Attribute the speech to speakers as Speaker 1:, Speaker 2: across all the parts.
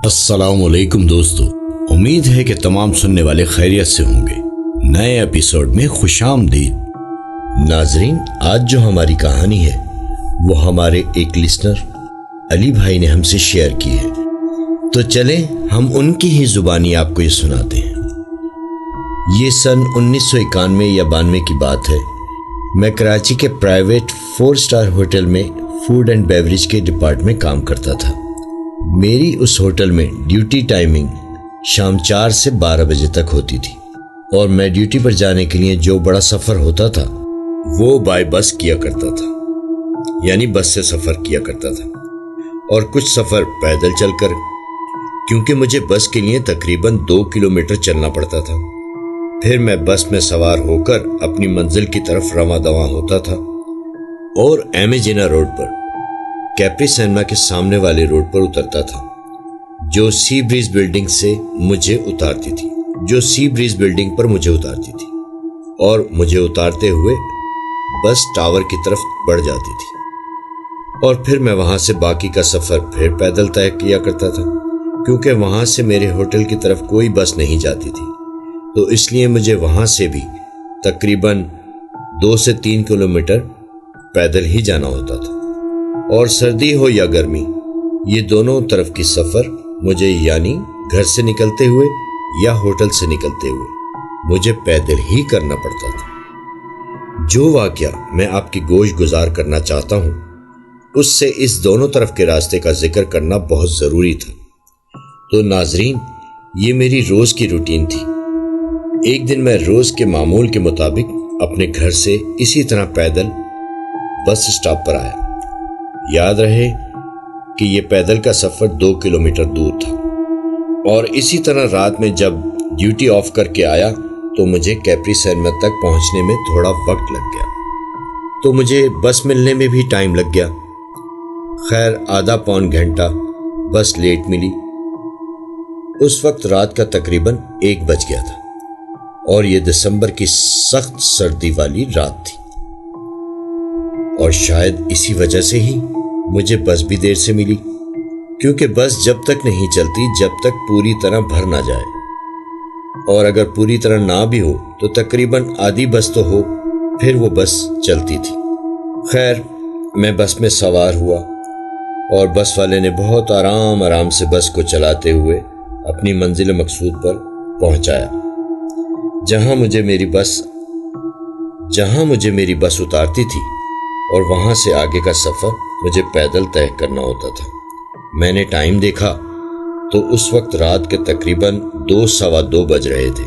Speaker 1: السلام علیکم دوستو، امید ہے کہ تمام سننے والے خیریت سے ہوں گے۔ نئے ایپیسوڈ میں خوش آمدید۔ ناظرین، آج جو ہماری کہانی ہے وہ ہمارے ایک لسنر علی بھائی نے ہم سے شیئر کی ہے، تو چلیں ہم ان کی ہی زبانی آپ کو یہ سناتے ہیں۔ یہ سن 1991 یا 92 کی بات ہے۔ میں کراچی کے پرائیویٹ 4 اسٹار ہوٹل میں فوڈ اینڈ بیوریج کے ڈپارٹ میں کام کرتا تھا۔ میری اس ہوٹل میں ڈیوٹی ٹائمنگ شام 4 سے 12 بجے تک ہوتی تھی، اور میں ڈیوٹی پر جانے کے لیے جو بڑا سفر ہوتا تھا وہ بائی بس کیا کرتا تھا، یعنی بس سے سفر کیا کرتا تھا، اور کچھ سفر پیدل چل کر، کیونکہ مجھے بس کے لیے تقریباً 2 کلومیٹر چلنا پڑتا تھا۔ پھر میں بس میں سوار ہو کر اپنی منزل کی طرف رواں دواں ہوتا تھا، اور ایم اے جناح روڈ پر کیپری سینما کے سامنے والے روڈ پر اترتا تھا، جو سی بریز بلڈنگ پر مجھے اتارتی تھی، اور مجھے اتارتے ہوئے بس ٹاور کی طرف بڑھ جاتی تھی، اور پھر میں وہاں سے باقی کا سفر پھر پیدل طے کیا کرتا تھا، کیونکہ وہاں سے میرے ہوٹل کی طرف کوئی بس نہیں جاتی تھی، تو اس لیے مجھے وہاں سے بھی تقریباً 2 سے 3 کلومیٹر پیدل ہی جانا ہوتا تھا۔ اور سردی ہو یا گرمی، یہ دونوں طرف کی سفر مجھے، یعنی گھر سے نکلتے ہوئے یا ہوٹل سے نکلتے ہوئے، مجھے پیدل ہی کرنا پڑتا تھا۔ جو واقعہ میں آپ کی گوش گزار کرنا چاہتا ہوں، اس سے اس دونوں طرف کے راستے کا ذکر کرنا بہت ضروری تھا۔ تو ناظرین، یہ میری روز کی روٹین تھی۔ ایک دن میں روز کے معمول کے مطابق اپنے گھر سے اسی طرح پیدل بس اسٹاپ پر آیا۔ یاد رہے کہ یہ پیدل کا سفر 2 کلومیٹر دور تھا، اور اسی طرح رات میں جب ڈیوٹی آف کر کے آیا تو مجھے کیپری سینما تک پہنچنے میں تھوڑا وقت لگ گیا، تو مجھے بس ملنے میں بھی ٹائم لگ گیا۔ خیر، آدھا پون گھنٹہ بس لیٹ ملی۔ اس وقت رات کا تقریباً 1 بج گیا تھا، اور یہ دسمبر کی سخت سردی والی رات تھی، اور شاید اسی وجہ سے ہی مجھے بس بھی دیر سے ملی، کیونکہ بس جب تک نہیں چلتی جب تک پوری طرح بھر نہ جائے، اور اگر پوری طرح نہ بھی ہو تو تقریباً آدھی بس تو ہو، پھر وہ بس چلتی تھی۔ خیر، میں بس میں سوار ہوا، اور بس والے نے بہت آرام سے بس کو چلاتے ہوئے اپنی منزل مقصود پر پہنچایا، جہاں مجھے میری بس اتارتی تھی، اور وہاں سے آگے کا سفر مجھے پیدل طے کرنا ہوتا تھا۔ میں نے ٹائم دیکھا تو اس وقت رات کے تقریباً 2 سوا 2 بج رہے تھے،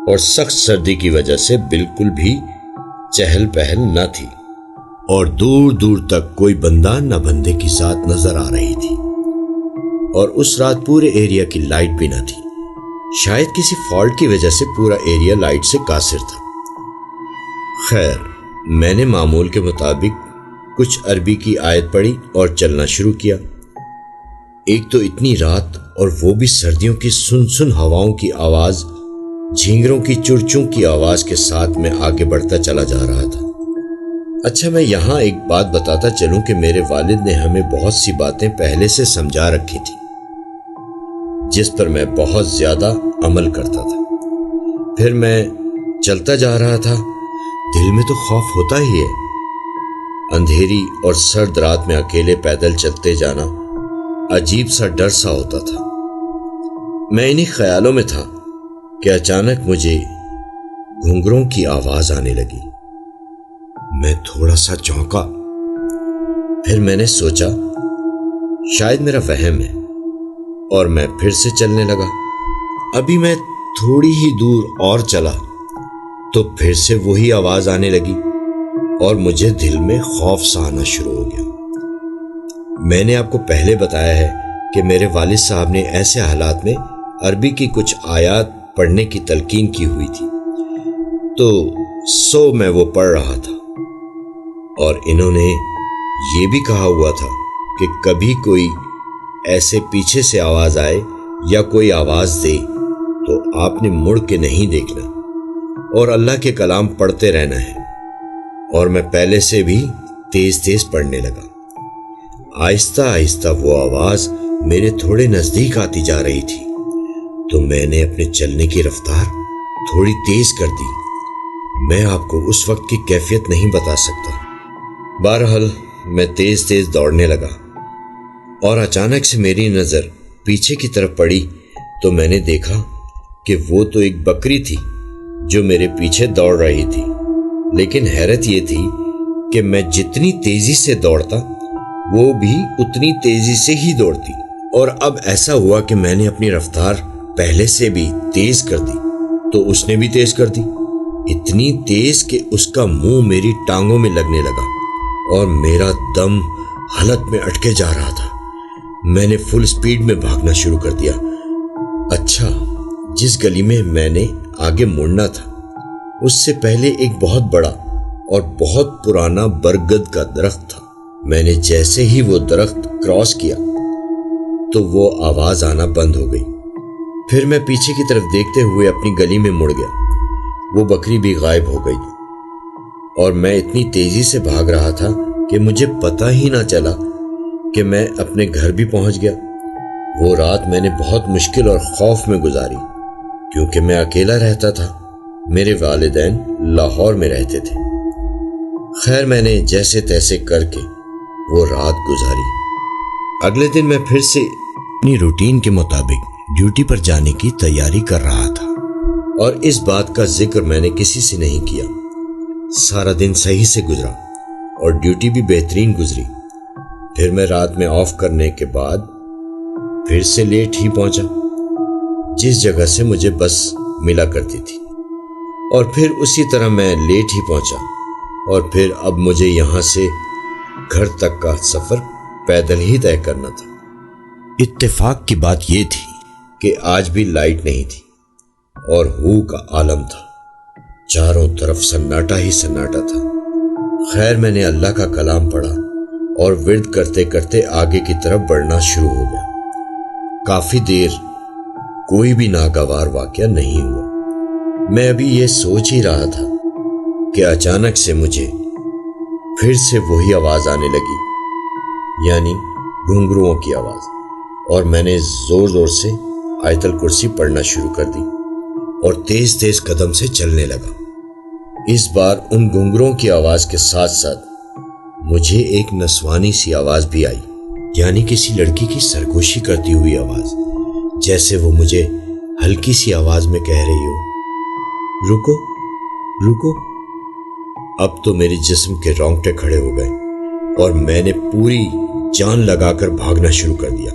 Speaker 1: اور سخت سردی کی وجہ سے بالکل بھی چہل پہل نہ تھی، اور دور دور تک کوئی بندہ نہ بندے کی ذات نظر آ رہی تھی، اور اس رات پورے ایریا کی لائٹ بھی نہ تھی۔ شاید کسی فالٹ کی وجہ سے پورا ایریا لائٹ سے قاصر تھا۔ خیر، میں نے معمول کے مطابق کچھ عربی کی آیت پڑھی اور چلنا شروع کیا۔ ایک تو اتنی رات، اور وہ بھی سردیوں کی سن ہواؤں کی آواز، جھینگروں کی چڑچوں کی آواز کے ساتھ میں آگے بڑھتا چلا جا رہا تھا۔ اچھا، میں یہاں ایک بات بتاتا چلوں کہ میرے والد نے ہمیں بہت سی باتیں پہلے سے سمجھا رکھی تھی، جس پر میں بہت زیادہ عمل کرتا تھا۔ پھر میں چلتا جا رہا تھا، دل میں تو خوف ہوتا ہی ہے۔ اندھیری اور سرد رات میں اکیلے پیدل چلتے جانا عجیب سا ڈر سا ہوتا تھا۔ میں انہی خیالوں میں تھا کہ اچانک مجھے گھنگروں کی آواز آنے لگی۔ میں تھوڑا سا چونکا، پھر میں نے سوچا شاید میرا وہم ہے، اور میں پھر سے چلنے لگا۔ ابھی میں تھوڑی ہی دور اور چلا تو پھر سے وہی آواز آنے لگی، اور مجھے دل میں خوف سا آنا شروع ہو گیا۔ میں نے آپ کو پہلے بتایا ہے کہ میرے والد صاحب نے ایسے حالات میں عربی کی کچھ آیات پڑھنے کی تلقین کی ہوئی تھی، تو میں وہ پڑھ رہا تھا، اور انہوں نے یہ بھی کہا ہوا تھا کہ کبھی کوئی ایسے پیچھے سے آواز آئے یا کوئی آواز دے تو آپ نے مڑ کے نہیں دیکھنا، اور اللہ کے کلام پڑھتے رہنا ہے۔ اور میں پہلے سے بھی تیز پڑھنے لگا۔ آہستہ آہستہ وہ آواز میرے تھوڑے نزدیک آتی جا رہی تھی تو میں نے اپنے چلنے کی رفتار تھوڑی تیز کر دی۔ میں آپ کو اس وقت کی کیفیت نہیں بتا سکتا۔ بہرحال میں تیز تیز دوڑنے لگا اور اچانک سے میری نظر پیچھے کی طرف پڑی تو میں نے دیکھا کہ وہ تو ایک بکری تھی جو میرے پیچھے دوڑ رہی تھی، لیکن حیرت یہ تھی کہ میں جتنی تیزی سے دوڑتا وہ بھی اتنی تیزی سے ہی دوڑتی، اور اب ایسا ہوا کہ میں نے اپنی رفتار پہلے سے بھی تیز کر دی تو اس نے بھی تیز کر دی، اتنی تیز کہ اس کا منہ میری ٹانگوں میں لگنے لگا اور میرا دم حلق میں اٹکے جا رہا تھا۔ میں نے فل سپیڈ میں بھاگنا شروع کر دیا۔ اچھا، جس گلی میں نے آگے مڑنا تھا اس سے پہلے ایک بہت بڑا اور بہت پرانا برگد کا درخت تھا۔ میں نے جیسے ہی وہ درخت کراس کیا تو وہ آواز آنا بند ہو گئی۔ پھر میں پیچھے کی طرف دیکھتے ہوئے اپنی گلی میں مڑ گیا۔ وہ بکری بھی غائب ہو گئی اور میں اتنی تیزی سے بھاگ رہا تھا کہ مجھے پتہ ہی نہ چلا کہ میں اپنے گھر بھی پہنچ گیا۔ وہ رات میں نے بہت مشکل اور خوف میں گزاری کیونکہ میں اکیلا رہتا تھا۔ میرے والدین لاہور میں رہتے تھے۔ خیر، میں نے جیسے تیسے کر کے وہ رات گزاری۔ اگلے دن میں پھر سے اپنی روٹین کے مطابق ڈیوٹی پر جانے کی تیاری کر رہا تھا اور اس بات کا ذکر میں نے کسی سے نہیں کیا۔ سارا دن صحیح سے گزرا اور ڈیوٹی بھی بہترین گزری۔ پھر میں رات میں آف کرنے کے بعد پھر سے لیٹ ہی پہنچا جس جگہ سے مجھے بس ملا کرتی تھی، اور پھر اسی طرح میں لیٹ ہی پہنچا، اور پھر اب مجھے یہاں سے گھر تک کا سفر پیدل ہی طے کرنا تھا۔ اتفاق کی بات یہ تھی کہ آج بھی لائٹ نہیں تھی اور ہو کا عالم تھا، چاروں طرف سناٹا ہی سناٹا تھا۔ خیر، میں نے اللہ کا کلام پڑھا اور ورد کرتے کرتے آگے کی طرف بڑھنا شروع ہو گیا۔ کافی دیر کوئی بھی ناگوار واقعہ نہیں ہوا۔ میں ابھی یہ سوچ ہی رہا تھا کہ اچانک سے مجھے پھر سے وہی آواز آنے لگی، یعنی گھنگروؤں کی آواز، اور میں نے زور زور سے آیت الکرسی پڑھنا شروع کر دی اور تیز تیز قدم سے چلنے لگا۔ اس بار ان گھنگروؤں کی آواز کے ساتھ ساتھ مجھے ایک نسوانی سی آواز بھی آئی، یعنی کسی لڑکی کی سرگوشی کرتی ہوئی آواز، جیسے وہ مجھے ہلکی سی آواز میں کہہ رہی ہو، رکو رکو۔ اب تو میرے جسم کے رونگٹے کھڑے ہو گئے اور میں نے پوری جان لگا کر بھاگنا شروع کر دیا،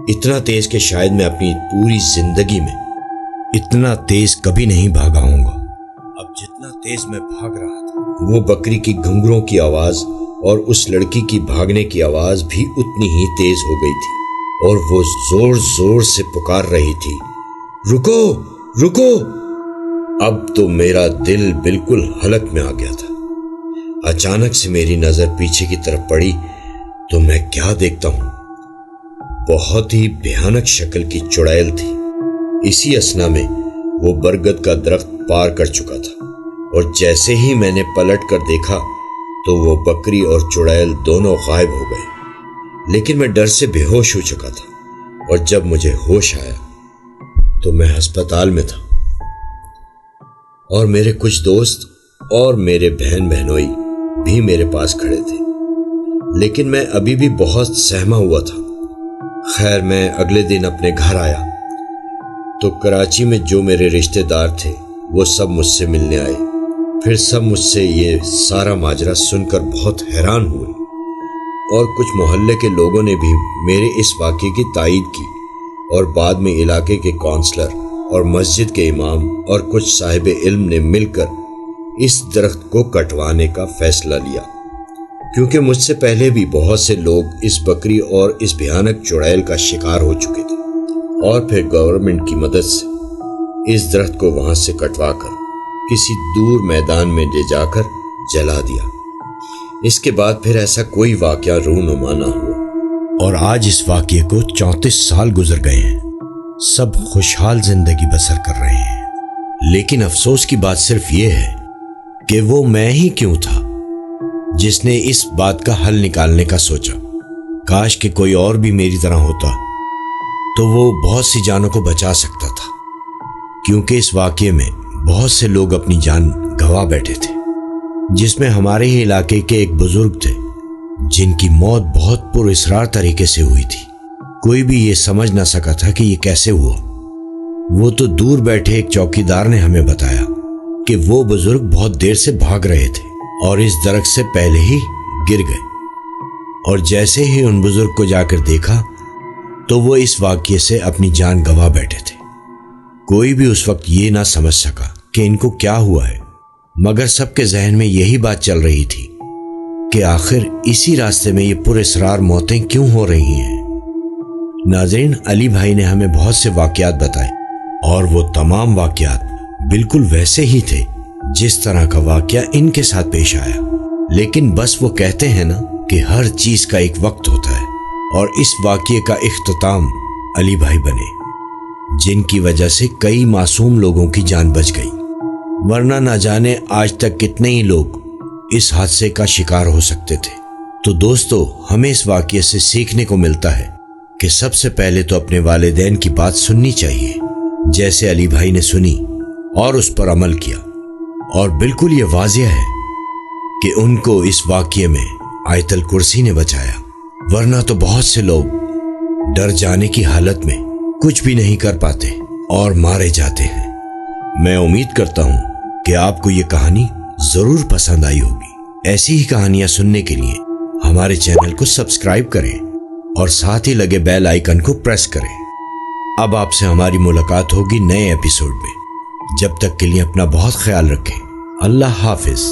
Speaker 1: اتنا تیز کہ شاید میں اپنی پوری زندگی میں اتنا تیز کبھی نہیں بھاگا ہوں گا۔ اب جتنا تیز میں بھاگ رہا تھا، وہ بکری کی گھنگروں کی آواز اور اس لڑکی کی بھاگنے کی آواز بھی اتنی ہی تیز ہو گئی تھی، اور وہ زور زور سے پکار رہی تھی، رکو رکو۔ اب تو میرا دل بالکل حلق میں آ گیا تھا۔ اچانک سے میری نظر پیچھے کی طرف پڑی تو میں کیا دیکھتا ہوں، بہت ہی بھیانک شکل کی چڑیل تھی۔ اسی اثنا میں وہ برگد کا درخت پار کر چکا تھا، اور جیسے ہی میں نے پلٹ کر دیکھا تو وہ بکری اور چڑیل دونوں غائب ہو گئے، لیکن میں ڈر سے بے ہوش ہو چکا تھا، اور جب مجھے ہوش آیا تو میں ہسپتال میں تھا، اور میرے کچھ دوست اور میرے بہن بہنوئی بھی میرے پاس کھڑے تھے، لیکن میں ابھی بھی بہت سہما ہوا تھا۔ خیر، میں اگلے دن اپنے گھر آیا تو کراچی میں جو میرے رشتہ دار تھے وہ سب مجھ سے ملنے آئے۔ پھر سب مجھ سے یہ سارا ماجرا سن کر بہت حیران ہوئے، اور کچھ محلے کے لوگوں نے بھی میرے اس واقعے کی تائید کی، اور بعد میں علاقے کے کونسلر اور مسجد کے امام اور کچھ صاحب علم نے مل کر اس درخت کو کٹوانے کا فیصلہ لیا، کیونکہ مجھ سے پہلے بھی بہت سے لوگ اس بکری اور اس بھیانک چڑیل کا شکار ہو چکے تھے، اور پھر گورنمنٹ کی مدد سے اس درخت کو وہاں سے کٹوا کر کسی دور میدان میں لے جا کر جلا دیا۔ اس کے بعد پھر ایسا کوئی واقعہ رونما نہ ہوا، اور آج اس واقعے کو 34 سال گزر گئے ہیں۔ سب خوشحال زندگی بسر کر رہے ہیں، لیکن افسوس کی بات صرف یہ ہے کہ وہ میں ہی کیوں تھا جس نے اس بات کا حل نکالنے کا سوچا۔ کاش کہ کوئی اور بھی میری طرح ہوتا تو وہ بہت سی جانوں کو بچا سکتا تھا، کیونکہ اس واقعے میں بہت سے لوگ اپنی جان گنوا بیٹھے تھے، جس میں ہمارے ہی علاقے کے ایک بزرگ تھے جن کی موت بہت پر اسرار طریقے سے ہوئی تھی۔ کوئی بھی یہ سمجھ نہ سکا تھا کہ یہ کیسے ہوا۔ وہ تو دور بیٹھے ایک چوکیدار نے ہمیں بتایا کہ وہ بزرگ بہت دیر سے بھاگ رہے تھے اور اس درخت سے پہلے ہی گر گئے، اور جیسے ہی ان بزرگ کو جا کر دیکھا تو وہ اس واقعے سے اپنی جان گنوا بیٹھے تھے۔ کوئی بھی اس وقت یہ نہ سمجھ سکا کہ ان کو کیا ہوا ہے، مگر سب کے ذہن میں یہی بات چل رہی تھی کہ آخر اسی راستے میں یہ پر اسرار موتیں کیوں ہو رہی ہیں۔ ناظرین، علی بھائی نے ہمیں بہت سے واقعات بتائے اور وہ تمام واقعات بالکل ویسے ہی تھے جس طرح کا واقعہ ان کے ساتھ پیش آیا، لیکن بس وہ کہتے ہیں نا کہ ہر چیز کا ایک وقت ہوتا ہے، اور اس واقعے کا اختتام علی بھائی بنے، جن کی وجہ سے کئی معصوم لوگوں کی جان بچ گئی، ورنہ نہ جانے آج تک کتنے ہی لوگ اس حادثے کا شکار ہو سکتے تھے۔ تو دوستو، ہمیں اس واقعے سے سیکھنے کو ملتا ہے کہ سب سے پہلے تو اپنے والدین کی بات سننی چاہیے، جیسے علی بھائی نے سنی اور اس پر عمل کیا، اور بالکل یہ واضح ہے کہ ان کو اس واقعے میں آیت الکرسی نے بچایا، ورنہ تو بہت سے لوگ ڈر جانے کی حالت میں کچھ بھی نہیں کر پاتے اور مارے جاتے ہیں۔ میں امید کرتا ہوں کہ آپ کو یہ کہانی ضرور پسند آئی ہوگی۔ ایسی ہی کہانیاں سننے کے لیے ہمارے چینل کو سبسکرائب کریں اور ساتھ ہی لگے بیل آئیکن کو پریس کریں۔ اب آپ سے ہماری ملاقات ہوگی نئے ایپیسوڈ میں۔ جب تک کے لیے اپنا بہت خیال رکھیں۔ اللہ حافظ۔